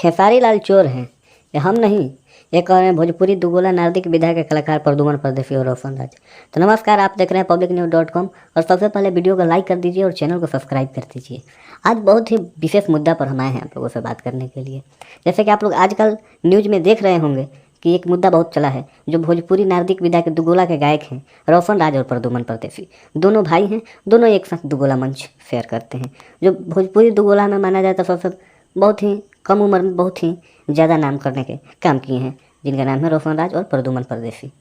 खेसारी लाल चोर हैं, ये हम नहीं। एक और हैं भोजपुरी दुगोला नारदिक विधा के कलाकार प्रदुमन परदेसी और रोशन राज। तो नमस्कार, आप देख रहे हैं publicnews.com। और सबसे पहले वीडियो को लाइक कर दीजिए और चैनल को सब्सक्राइब कर दीजिए। आज बहुत ही विशेष मुद्दा पर हम आए हैं आप लोगों से बात करने के लिए। जैसे कि आप लोग आजकल न्यूज़ में देख रहे होंगे कि एक मुद्दा बहुत चला है, जो भोजपुरी नारदिक विधा के दुगोला के गायक हैं रोशन राज और प्रदुमन परदेसी। दोनों भाई हैं, दोनों एक साथ दुगोला मंच शेयर करते हैं। जो भोजपुरी दुगोला में माना जाता है सबसे बहुत ही कम उम्र में बहुत ही ज़्यादा नाम करने के काम किए हैं, जिनका नाम है रोशन राज और प्रदुमन परदेसी।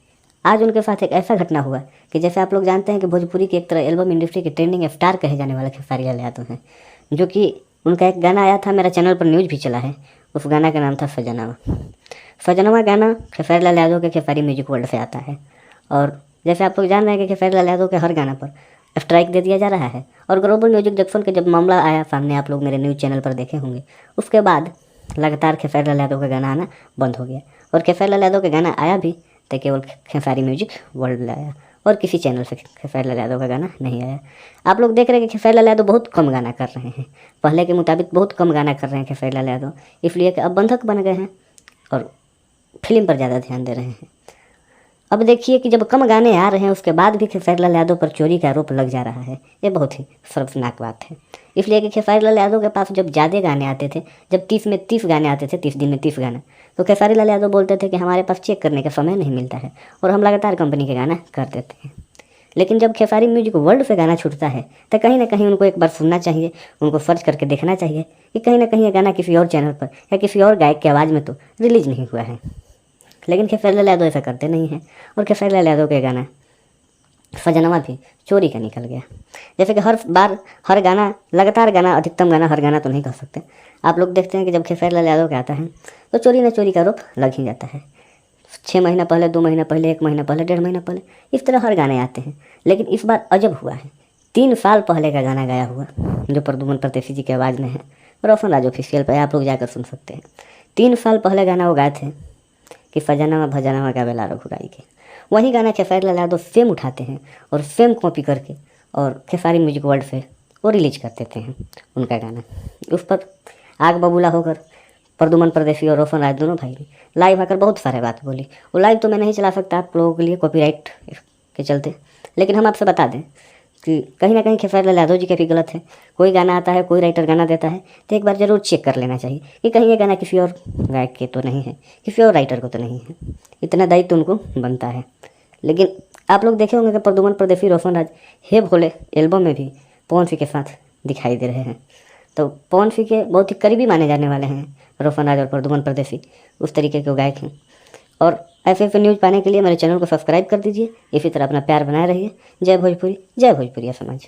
आज उनके साथ एक ऐसा घटना हुआ कि जैसे आप लोग जानते हैं कि भोजपुरी की एक तरह एल्बम इंडस्ट्री के ट्रेंडिंग स्टार कहे जाने वाले खेसारी लाल यादव हैं, जो कि उनका एक गाना आया था, मेरा चैनल पर न्यूज़ भी चला है। उस गाना का नाम था सजनवा। सजनवा गाना खेसारी लाल यादव के खेसारी म्यूजिक वर्ल्ड से आता है। और जैसे आप लोग जान रहे हैं कि खेसारी लाल यादव के हर गाना पर स्ट्राइक दे दिया जा रहा है। और ग्लोबल म्यूजिक जंक्शन के जब मामला आया सामने, आप लोग मेरे न्यूज़ चैनल पर देखे होंगे, उसके बाद लगातार खेसारी लाल यादव का गाना आना बंद हो गया। और खेसारी लाल यादव का गाना आया भी तो केवल खेसारी म्यूजिक वर्ल्ड में आया, और किसी चैनल से खेसारी लाल यादव का गाना नहीं आया। आप लोग देख रहे हैं कि खेसारी लाल यादव बहुत कम गाना कर रहे हैं, पहले के मुताबिक बहुत कम गाना कर रहे हैं खेसारी लाल यादव, इसलिए कि अब बंधक बन गए हैं और फिल्म पर ज़्यादा ध्यान दे रहे हैं। अब देखिए कि जब कम गाने आ रहे हैं उसके बाद भी खेसारी लाल यादव पर चोरी का आरोप लग जा रहा है। ये बहुत ही शर्मनाक बात है, इसलिए कि खेसारी लाल यादव के पास जब ज़्यादा गाने आते थे, जब 30 में 30 गाने आते थे, 30 दिन में 30 गाना, तो खेसारी लाल यादव बोलते थे कि हमारे पास चेक करने का समय नहीं मिलता है और हम लगातार कंपनी के गाना कर देते हैं। लेकिन जब खेसारी म्यूजिक वर्ल्ड से गाना छूटता है तो कहीं ना कहीं उनको एक बार सुनना चाहिए, उनको सर्च करके देखना चाहिए कि कहीं ना कहीं ये गाना किसी और चैनल पर या किसी और गायक की आवाज़ में तो रिलीज नहीं हुआ है। लेकिन खेसारी लाल यादव ऐसा करते नहीं हैं, और खेसारी लाल यादव के गाना सजनवा भी चोरी का निकल गया। जैसे कि हर बार हर गाना लगातार गाना, अधिकतम गाना, हर गाना तो नहीं कह सकते। आप लोग देखते हैं कि जब खेसारी लाल यादव के आता है तो चोरी न चोरी का आरोप लग ही जाता है। 6 महीना पहले, 2 महीना पहले, 1 महीना पहले, 1.5 महीना पहले, इस तरह हर गाने आते हैं। लेकिन इस बार अजब हुआ है, 3 साल पहले का गाना गाया हुआ जो प्रदुमन परदेसी जी की आवाज़ में है, रोशन राज ऑफिशियल पर आप लोग जाकर सुन सकते हैं। 3 साल पहले गाना वो गाए थे कि सजनवा भजनवा का बेला रघुराई के। वही गाना खेसारी लाल यादव सेम उठाते हैं और सेम कॉपी करके और खेसारी म्यूजिक वर्ल्ड से वो रिलीज कर देते हैं उनका गाना। उस पर आग बबूला होकर प्रदुमन परदेसी और रोशन राज दोनों भाई ने लाइव आकर बहुत सारे बात बोली। वो लाइव तो मैं नहीं चला सकता आप लोगों के लिए कॉपीराइट के चलते, लेकिन हम आपसे बता दें कि कहीं ना कहीं खेसारी लाल यादव जी के भी गलत है। कोई गाना आता है, कोई राइटर गाना देता है तो एक बार ज़रूर चेक कर लेना चाहिए कि कहीं ये गाना किसी और गायक के तो नहीं है, किसी और राइटर को तो नहीं है। इतना दायित्व तो उनको बनता है। लेकिन आप लोग देखे होंगे कि प्रदुमन परदेसी रोशन राज हे भोले एल्बम में भी पवन सिंह के साथ दिखाई दे रहे हैं। तो पवन सिंह के बहुत ही करीबी माने जाने वाले हैं रोशन राज और प्रदुमन परदेसी, उस तरीके के गायक हैं। और ऐसे ऐसे न्यूज़ पाने के लिए मेरे चैनल को सब्सक्राइब कर दीजिए। इसी तरह अपना प्यार बनाए रहिए। जय भोजपुरी, जय भोजपुरिया समाज।